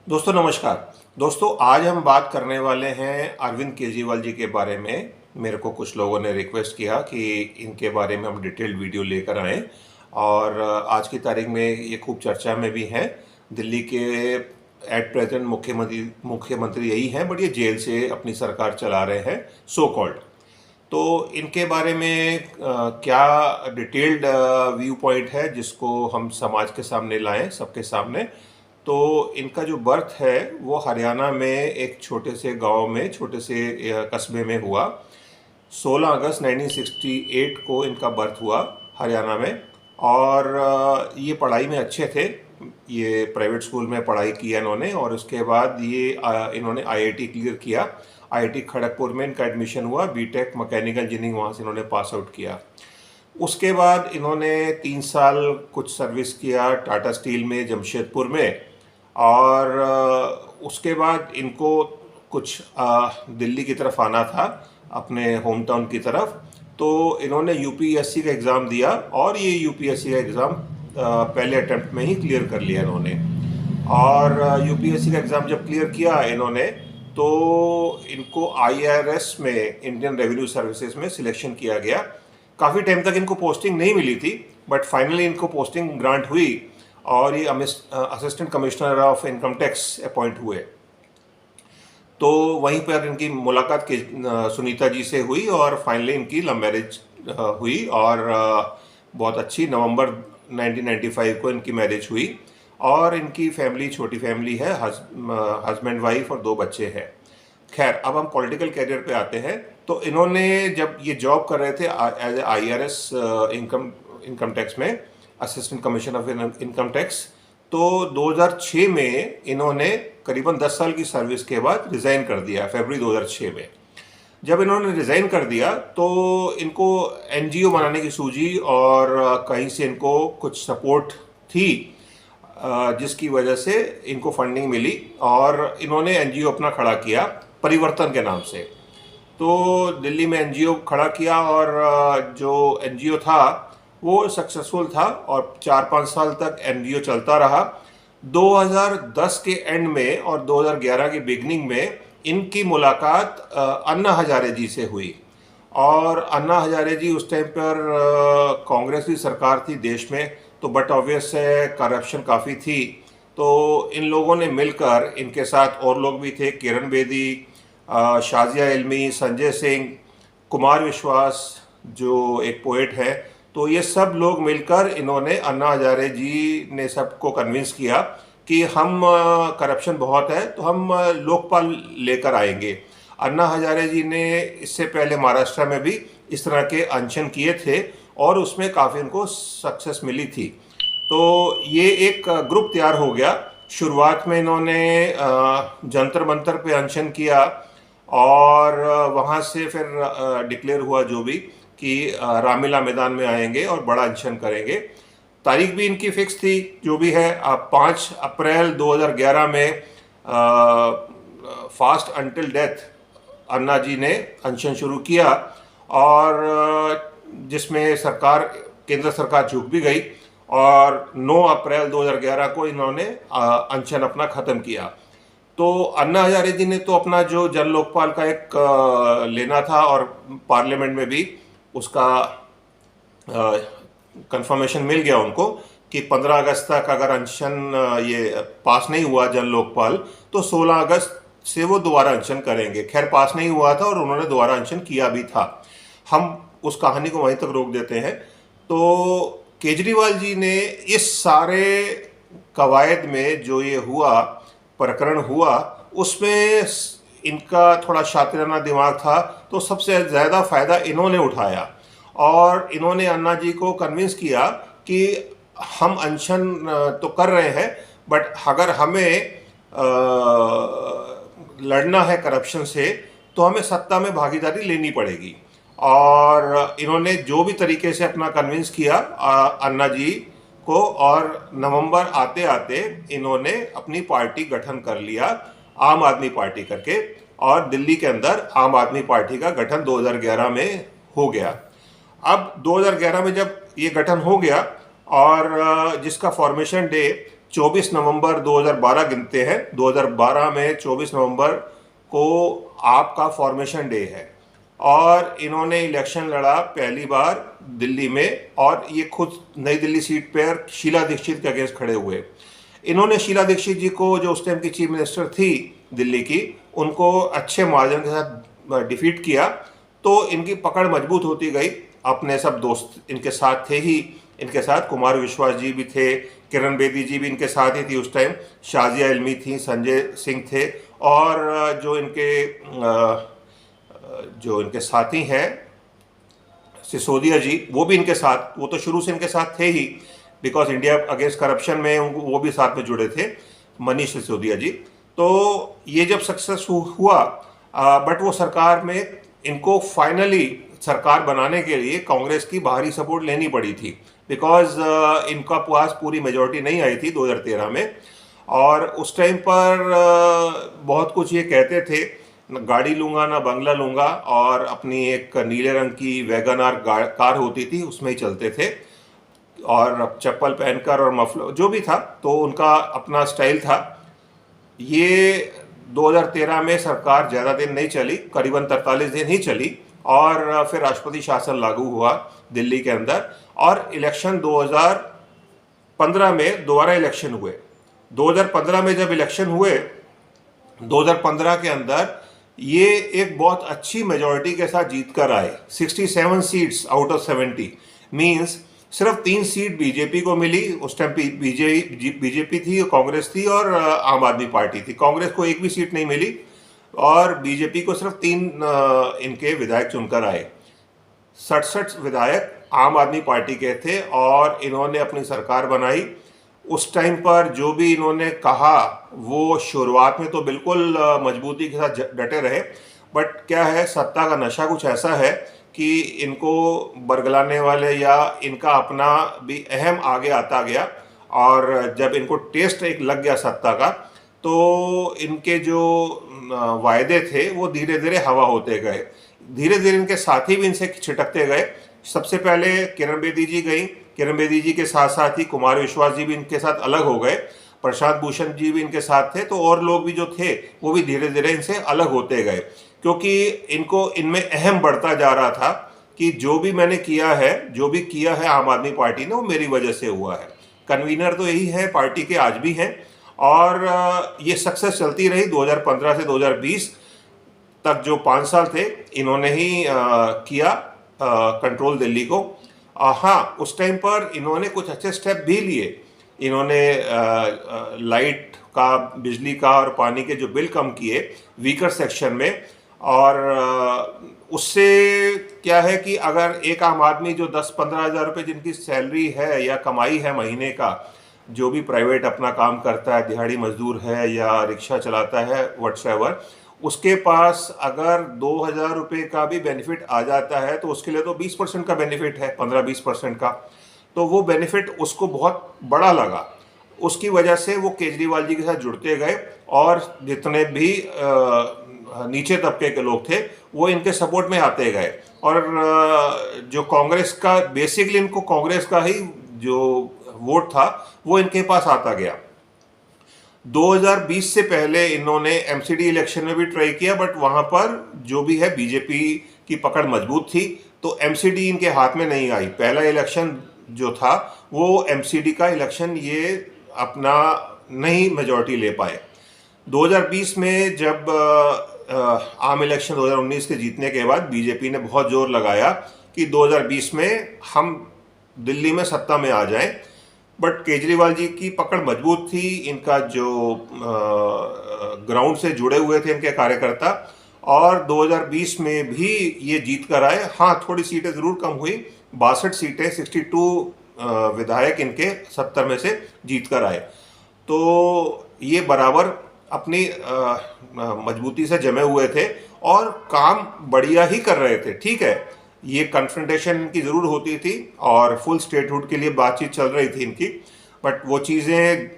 दोस्तों नमस्कार। दोस्तों आज हम बात करने वाले हैं अरविंद केजरीवाल जी के बारे में। मेरे को कुछ लोगों ने रिक्वेस्ट किया कि इनके बारे में हम डिटेल्ड वीडियो लेकर आएँ और आज की तारीख में ये खूब चर्चा में भी हैं। दिल्ली के एट प्रेजेंट मुख्यमंत्री यही हैं, बट ये जेल से अपनी सरकार चला रहे हैं सो कॉल्ड। तो इनके बारे में क्या डिटेल्ड व्यू पॉइंट है जिसको हम समाज के सामने लाएं, सबके सामने। तो इनका जो बर्थ है वो हरियाणा में एक छोटे से गांव में, छोटे से कस्बे में हुआ। 16 अगस्त 1968 को इनका बर्थ हुआ हरियाणा में। और ये पढ़ाई में अच्छे थे। ये प्राइवेट स्कूल में पढ़ाई किया इन्होंने और उसके बाद ये इन्होंने आईआईटी क्लियर किया। आईआईटी खड़गपुर में इनका एडमिशन हुआ। बीटेक मैकेनिकल इंजीनियरिंग वहाँ से इन्होंने पास आउट किया। उसके बाद इन्होंने 3 साल कुछ सर्विस किया टाटा स्टील में जमशेदपुर में। और उसके बाद इनको कुछ दिल्ली की तरफ आना था, अपने होम टाउन की तरफ। तो इन्होंने यूपीएससी का एग्ज़ाम दिया और ये यूपीएससी का एग्ज़ाम पहले अटेम्प्ट में ही क्लियर कर लिया इन्होंने। और यूपीएससी का एग्ज़ाम जब क्लियर किया इन्होंने, तो इनको आईआरएस में, इंडियन रेवेन्यू सर्विसेज में सिलेक्शन किया गया। काफ़ी टाइम तक इनको पोस्टिंग नहीं मिली थी, बट फाइनली इनको पोस्टिंग ग्रांट हुई और ये assistant commissioner of income tax appoint हुए। तो वहीं पर इनकी मुलाकात सुनीता जी से हुई और फाइनली इनकी लव मैरिज हुई और बहुत अच्छी नवंबर 1995 को इनकी मैरिज हुई। और इनकी फैमिली छोटी फैमिली है, हस्बैंड वाइफ और 2 बच्चे हैं। खैर, अब हम पॉलिटिकल कैरियर पे आते हैं। तो इन्होंने जब ये जॉब कर रहे थे as a IRS income tax में, assistant commissioner of income tax, तो 2006 में इन्होंने करीबन 10 साल की सर्विस के बाद रिज़ाइन कर दिया, फरवरी 2006 में। जब इन्होंने रिज़ाइन कर दिया तो इनको एनजीओ बनाने की सूझी और कहीं से इनको कुछ सपोर्ट थी, जिसकी वजह से इनको फंडिंग मिली और इन्होंने एनजीओ अपना खड़ा किया परिवर्तन के नाम से। तो दिल्ली में एनजीओ खड़ा किया और जो एनजीओ था वो सक्सेसफुल था और 4-5 साल तक एनजीओ चलता रहा। 2010 के एंड में और 2011 के बिगनिंग में इनकी मुलाकात अन्ना हजारे जी से हुई। और अन्ना हजारे जी उस टाइम पर कांग्रेस की सरकार थी देश में, तो बट ऑब्वियस है करप्शन काफ़ी थी। तो इन लोगों ने मिलकर, इनके साथ और लोग भी थे, किरण बेदी, शाजिया इल्मी, संजय सिंह, कुमार विश्वास जो एक पोएट है, तो ये सब लोग मिलकर इन्होंने, अन्ना हजारे जी ने सबको कन्विंस किया कि हम करप्शन बहुत है तो हम लोकपाल लेकर आएंगे। अन्ना हजारे जी ने इससे पहले महाराष्ट्र में भी इस तरह के अनशन किए थे और उसमें काफ़ी उनको सक्सेस मिली थी। तो ये एक ग्रुप तैयार हो गया। शुरुआत में इन्होंने जंतर मंतर पे अनशन किया और वहाँ से फिर डिक्लेयर हुआ जो भी कि रामलीला मैदान में आएंगे और बड़ा अनशन करेंगे। तारीख भी इनकी फिक्स थी जो भी है। 5 अप्रैल 2011 में फास्ट अंटिल डेथ अन्ना जी ने अनशन शुरू किया और जिसमें केंद्र सरकार झुक भी गई और 9 अप्रैल 2011 को इन्होंने अनशन अपना ख़त्म किया। तो अन्ना हजारे जी ने तो अपना जो जन लोकपाल का एक लेना था और पार्लियामेंट में भी उसका कंफर्मेशन मिल गया उनको कि 15 अगस्त तक अगर अनशन ये पास नहीं हुआ जन लोकपाल, तो 16 अगस्त से वो दोबारा अनशन करेंगे। खैर पास नहीं हुआ था और उन्होंने दोबारा अनशन किया भी था। हम उस कहानी को वहीं तक रोक देते हैं। तो केजरीवाल जी ने इस सारे कवायद में जो ये हुआ, प्रकरण हुआ, उसमें इनका थोड़ा शातिराना दिमाग था, तो सबसे ज़्यादा फ़ायदा इन्होंने उठाया और इन्होंने अन्ना जी को कन्विंस किया कि हम अनशन तो कर रहे हैं, बट अगर हमें लड़ना है करप्शन से तो हमें सत्ता में भागीदारी लेनी पड़ेगी। और इन्होंने जो भी तरीके से अपना कन्विंस किया अन्ना जी को, और नवंबर आते आते इन्होंने अपनी पार्टी गठन कर लिया, आम आदमी पार्टी करके, और दिल्ली के अंदर आम आदमी पार्टी का गठन 2011 में हो गया। अब 2011 में जब ये गठन हो गया और जिसका फॉर्मेशन डे 24 नवंबर 2012 गिनते हैं, 2012 में 24 नवंबर को आपका फॉर्मेशन डे है और इन्होंने इलेक्शन लड़ा पहली बार दिल्ली में और ये खुद नई दिल्ली सीट पर शीला दीक्षित के अगेंस्ट खड़े हुए। इन्होंने शीला दीक्षित जी को, जो उस टाइम की चीफ मिनिस्टर थी दिल्ली की, उनको अच्छे मार्जिन के साथ डिफीट किया। तो इनकी पकड़ मजबूत होती गई। अपने सब दोस्त इनके साथ थे ही, इनके साथ कुमार विश्वास जी भी थे, किरण बेदी जी भी इनके साथ ही थी उस टाइम, शाजिया इल्मी थी, संजय सिंह थे और जो इनके साथी हैं सिसोदिया जी, वो भी इनके साथ, वो तो शुरू से इनके साथ थे ही, बिकॉज इंडिया अगेंस्ट करप्शन में वो भी साथ में जुड़े थे, मनीष सिसोदिया जी। तो ये जब सक्सेस हुआ, बट वो सरकार में इनको फाइनली सरकार बनाने के लिए कांग्रेस की बाहरी सपोर्ट लेनी पड़ी थी, बिकॉज इनका पास पूरी मेजोरिटी नहीं आई थी 2013 में। और उस टाइम पर बहुत कुछ ये कहते थे, न गाड़ी लूंगा ना बंगला लूंगा, और अपनी एक नीले रंग की वैगन आर कार होती थी, उसमें ही चलते थे और चप्पल पहनकर और मफलर जो भी था, तो उनका अपना स्टाइल था। ये 2013 में सरकार ज़्यादा दिन नहीं चली, करीबन 43 दिन ही चली और फिर राष्ट्रपति शासन लागू हुआ दिल्ली के अंदर और इलेक्शन 2015 में दोबारा इलेक्शन हुए। 2015 में जब इलेक्शन हुए, 2015 के अंदर ये एक बहुत अच्छी मेजॉरिटी के साथ जीत कर आए, 67 सीट्स आउट ऑफ 70, मीन्स सिर्फ 3 सीट बीजेपी को मिली। उस टाइम बीजेपी थी, कांग्रेस थी और आम आदमी पार्टी थी। कांग्रेस को एक भी सीट नहीं मिली और बीजेपी को सिर्फ 3 इनके विधायक चुनकर आए। 67 विधायक आम आदमी पार्टी के थे और इन्होंने अपनी सरकार बनाई। उस टाइम पर जो भी इन्होंने कहा, वो शुरुआत में तो बिल्कुल मजबूती के साथ डटे रहे, बट क्या है, सत्ता का नशा कुछ ऐसा है कि इनको बरगलाने वाले या इनका अपना भी अहम आगे आता गया और जब इनको टेस्ट एक लग गया सत्ता का, तो इनके जो वायदे थे वो धीरे धीरे हवा होते गए। धीरे धीरे इनके साथी भी इनसे छिटकते गए। सबसे पहले किरण बेदी जी गई, किरण बेदी जी के साथ साथ ही कुमार विश्वास जी भी इनके साथ अलग हो गए, प्रशांत भूषण जी भी इनके साथ थे, तो और लोग भी जो थे वो भी धीरे धीरे इनसे अलग होते गए, क्योंकि इनको इनमें अहम बढ़ता जा रहा था कि जो भी मैंने किया है, जो भी किया है आम आदमी पार्टी ने, वो मेरी वजह से हुआ है। कन्वीनर तो यही है पार्टी के, आज भी हैं और ये सक्सेस चलती रही। 2015 से 2020 तक जो 5 साल थे, इन्होंने ही किया कंट्रोल दिल्ली को। हाँ, उस टाइम पर इन्होंने कुछ अच्छे स्टेप भी लिए। इन्होंने लाइट का, बिजली का और पानी के जो बिल कम किए वीकर सेक्शन में, और उससे क्या है कि अगर एक आम आदमी जो 10-15 हज़ार रुपये जिनकी सैलरी है या कमाई है महीने का, जो भी प्राइवेट अपना काम करता है, दिहाड़ी मजदूर है या रिक्शा चलाता है, व्हाट्सएवर, उसके पास अगर 2,000 रुपये का भी बेनिफिट आ जाता है तो उसके लिए तो 20% का बेनिफिट है, 15-20% का, तो वो बेनिफिट उसको बहुत बड़ा लगा। उसकी वजह से वो केजरीवाल जी के साथ जुड़ते गए और जितने भी नीचे तबके के लोग थे वो इनके सपोर्ट में आते गए। और जो कांग्रेस का, बेसिकली इनको कांग्रेस का ही जो वोट था वो इनके पास आता गया। 2020 से पहले इन्होंने एमसीडी इलेक्शन में भी ट्राई किया, बट वहाँ पर जो भी है बीजेपी की पकड़ मजबूत थी, तो एमसीडी इनके हाथ में नहीं आई। पहला इलेक्शन जो था वो एमसीडी का इलेक्शन ये अपना नहीं मेजॉरिटी ले पाए। 2020 में जब आम इलेक्शन 2019 के जीतने के बाद बीजेपी ने बहुत जोर लगाया कि 2020 में हम दिल्ली में सत्ता में आ जाएं, बट केजरीवाल जी की पकड़ मजबूत थी। इनका जो ग्राउंड से जुड़े हुए थे इनके कार्यकर्ता, और 2020 में भी ये जीत कर आए। हाँ, थोड़ी सीटें ज़रूर कम हुई, 62 सीटें, 62 विधायक इनके 70 में से जीत कर आए। तो ये बराबर अपनी मजबूती से जमे हुए थे और काम बढ़िया ही कर रहे थे। ठीक है, ये कन्फ्रंटेशन की ज़रूर होती थी और फुल स्टेटहुड के लिए बातचीत चल रही थी इनकी, बट वो चीज़ें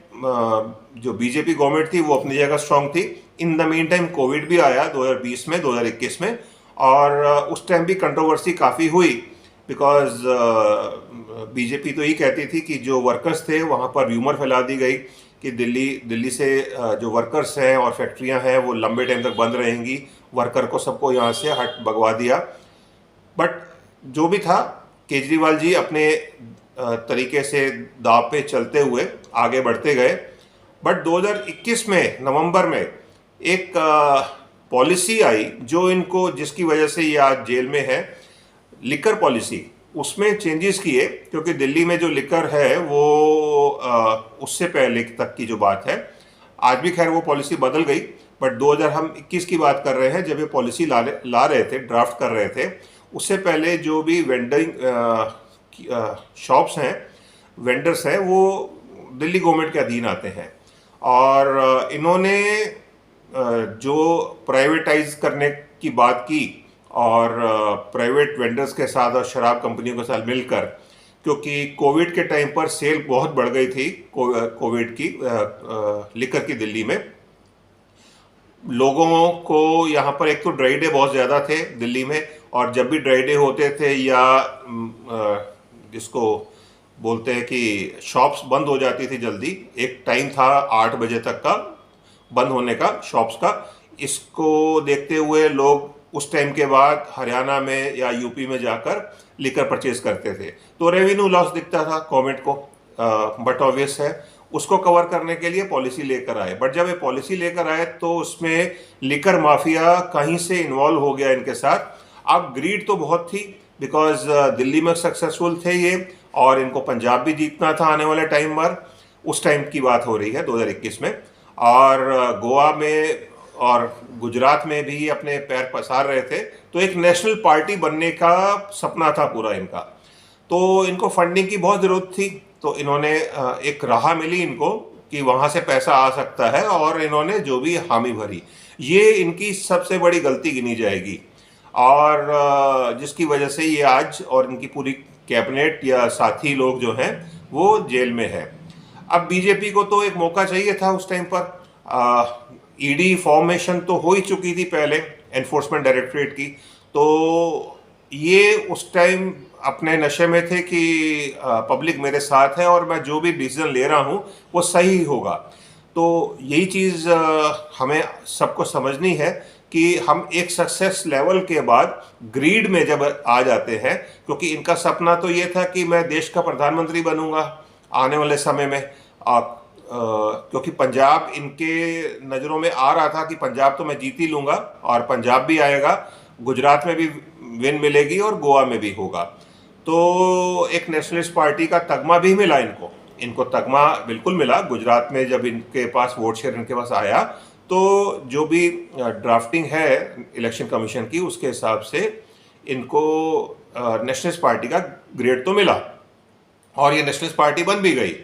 जो बीजेपी गवर्नमेंट थी वो अपनी जगह स्ट्रांग थी। In the mean time Covid भी आया 2020 में, 2021 में, और उस टाइम भी कंट्रोवर्सी काफ़ी हुई, बिकॉज बीजेपी तो यही कहती थी कि जो वर्कर्स थे वहाँ पर र्यूमर फैला दी गई कि दिल्ली से जो वर्कर्स हैं और फैक्ट्रियां हैं वो लंबे टाइम तक बंद रहेंगी, वर्कर को सबको यहाँ से हट भगवा दिया। बट जो भी था, केजरीवाल जी अपने तरीके से दाव पे चलते हुए आगे बढ़ते गए। बट 2021 में नवंबर में एक पॉलिसी आई जो इनको, जिसकी वजह से ये आज जेल में है, लिकर पॉलिसी। उसमें चेंजेस किए, क्योंकि दिल्ली में जो लिकर है वो उससे पहले तक की जो बात है, आज भी खैर वो पॉलिसी बदल गई। बट 2021 की बात कर रहे हैं जब ये पॉलिसी ला रहे थे, ड्राफ्ट कर रहे थे। उससे पहले जो भी वेंडिंग शॉप्स हैं, वेंडर्स हैं, वो दिल्ली गवर्नमेंट के अधीन आते हैं। और इन्होंने जो प्राइवेटाइज करने की बात की और प्राइवेट वेंडर्स के साथ और शराब कंपनियों के साथ मिलकर, क्योंकि कोविड के टाइम पर सेल बहुत बढ़ गई थी कोविड की लिकर की दिल्ली में। लोगों को यहाँ पर एक तो ड्राई डे बहुत ज़्यादा थे दिल्ली में, और जब भी ड्राई डे होते थे या जिसको बोलते हैं कि शॉप्स बंद हो जाती थी जल्दी, एक टाइम था 8 बजे तक का बंद होने का शॉप्स का। इसको देखते हुए लोग उस टाइम के बाद हरियाणा में या यूपी में जाकर लिकर परचेज करते थे, तो रेवेन्यू लॉस दिखता था गवर्नमेंट को। बट ऑब्वियस है, उसको कवर करने के लिए पॉलिसी लेकर आए। बट जब ये पॉलिसी लेकर आए तो उसमें लिकर माफिया कहीं से इन्वॉल्व हो गया इनके साथ। अब ग्रीड तो बहुत थी, बिकॉज दिल्ली में सक्सेसफुल थे ये, और इनको पंजाब भी जीतना था आने वाले टाइम पर। उस टाइम की बात हो रही है 2021 में। और गोवा में और गुजरात में भी अपने पैर पसार रहे थे, तो एक नेशनल पार्टी बनने का सपना था पूरा इनका। तो इनको फंडिंग की बहुत ज़रूरत थी, तो इन्होंने एक राह मिली इनको कि वहाँ से पैसा आ सकता है, और इन्होंने जो भी हामी भरी, ये इनकी सबसे बड़ी गलती गिनी जाएगी। और जिसकी वजह से ये आज और इनकी पूरी कैबिनेट या साथी लोग जो हैं वो जेल में है। अब बीजेपी को तो एक मौका चाहिए था उस टाइम पर। ईडी फॉर्मेशन तो हो ही चुकी थी पहले, एनफोर्समेंट डायरेक्टरेट की, तो ये उस टाइम अपने नशे में थे कि पब्लिक मेरे साथ है और मैं जो भी डिसीजन ले रहा हूँ वो सही होगा। तो यही चीज़ हमें सबको समझनी है कि हम एक सक्सेस लेवल के बाद ग्रीड में जब आ जाते हैं, क्योंकि इनका सपना तो ये था कि मैं देश का प्रधानमंत्री बनूंगा आने वाले समय में। क्योंकि पंजाब इनके नज़रों में आ रहा था कि पंजाब तो मैं जीत ही लूँगा, और पंजाब भी आएगा, गुजरात में भी विन मिलेगी और गोवा में भी होगा। तो एक नेशनलिस्ट पार्टी का तगमा भी मिला इनको तगमा बिल्कुल मिला। गुजरात में जब इनके पास वोट शेयर इनके पास आया, तो जो भी ड्राफ्टिंग है इलेक्शन कमीशन की, उसके हिसाब से इनको नेशनलिस्ट पार्टी का ग्रेड तो मिला और ये नेशनलिस्ट पार्टी बन भी गई।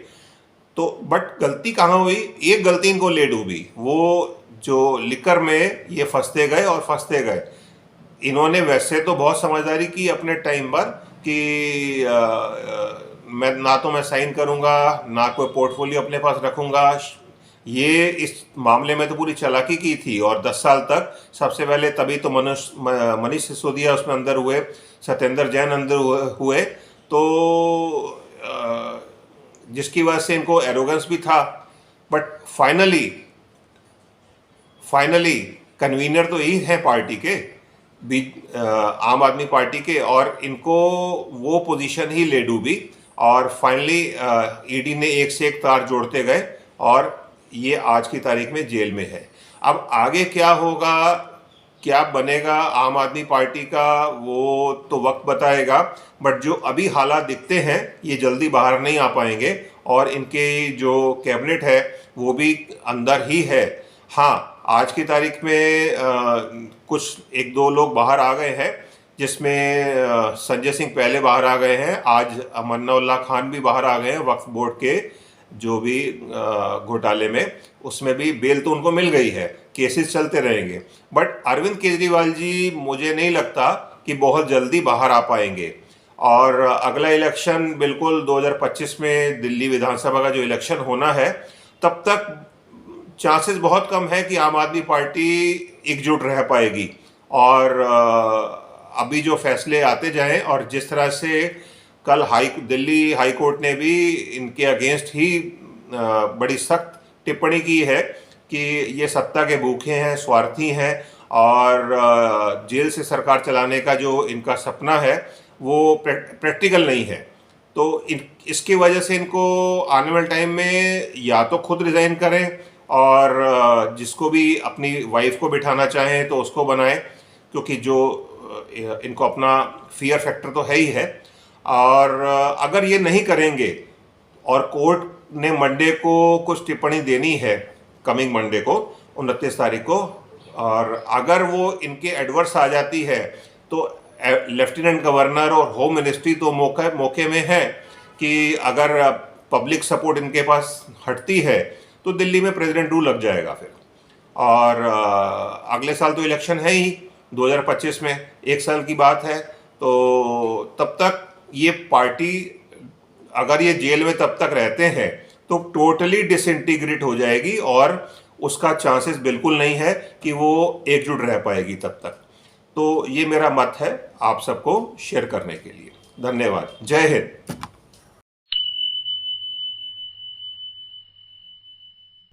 तो बट गलती कहाँ हुई? एक गलती इनको ले डूबी, वो जो लिकर में ये फंसते गए। इन्होंने वैसे तो बहुत समझदारी की अपने टाइम पर कि मैं साइन करूंगा, ना कोई पोर्टफोलियो अपने पास रखूंगा। ये इस मामले में तो पूरी चालाकी की थी, और 10 साल तक सबसे पहले तभी तो मनीष सिसोदिया उसमें अंदर हुए, सत्येंद्र जैन अंदर हुए, तो जिसकी वजह से इनको एरोगेंस भी था। बट फाइनली कन्वीनर तो यही है पार्टी के, आम आदमी पार्टी के, और इनको वो पोजीशन ही ले डूबी। और फाइनली ईडी ने एक से एक तार जोड़ते गए, और ये आज की तारीख में जेल में है। अब आगे क्या होगा, क्या बनेगा आम आदमी पार्टी का, वो तो वक्त बताएगा। बट जो अभी हालात दिखते हैं, ये जल्दी बाहर नहीं आ पाएंगे, और इनके जो कैबिनेट है वो भी अंदर ही है। हाँ, आज की तारीख में कुछ 1-2 लोग बाहर आ गए हैं, जिसमें संजय सिंह पहले बाहर आ गए हैं, आज अमन्ना खान भी बाहर आ गए हैं वक्फ बोर्ड के जो भी घोटाले में, उसमें भी बेल तो उनको मिल गई है, केसेस चलते रहेंगे। बट अरविंद केजरीवाल जी मुझे नहीं लगता कि बहुत जल्दी बाहर आ पाएंगे। और अगला इलेक्शन बिल्कुल 2025 में दिल्ली विधानसभा का जो इलेक्शन होना है, तब तक चांसेस बहुत कम है कि आम आदमी पार्टी एकजुट रह पाएगी। और अभी जो फैसले आते जाएं, और जिस तरह से कल दिल्ली हाई कोर्ट ने भी इनके अगेंस्ट ही बड़ी सख्त टिप्पणी की है कि ये सत्ता के भूखे हैं, स्वार्थी हैं और जेल से सरकार चलाने का जो इनका सपना है वो प्रैक्टिकल नहीं है। तो इसकी वजह से इनको आने वाले टाइम में या तो खुद रिज़ाइन करें और जिसको भी अपनी वाइफ को बिठाना चाहें तो उसको बनाएं, क्योंकि जो इनको अपना फियर फैक्टर तो है ही है। और अगर ये नहीं करेंगे और कोर्ट ने मंडे को कुछ टिप्पणी देनी है, कमिंग मंडे को 29 तारीख को, और अगर वो इनके एडवर्स आ जाती है तो लेफ्टिनेंट गवर्नर और होम मिनिस्ट्री तो मौके में है कि अगर पब्लिक सपोर्ट इनके पास हटती है तो दिल्ली में प्रेसिडेंट रूल लग जाएगा फिर। और अगले साल तो इलेक्शन है ही 2025 में, 1 साल की बात है। तो तब तक ये पार्टी, अगर ये जेल में तब तक रहते हैं तो टोटली डिसइंटीग्रेट हो जाएगी और उसका चांसेस बिल्कुल नहीं है कि वो एकजुट रह पाएगी तब तक। तो ये मेरा मत है आप सबको शेयर करने के लिए। धन्यवाद। जय हिंद।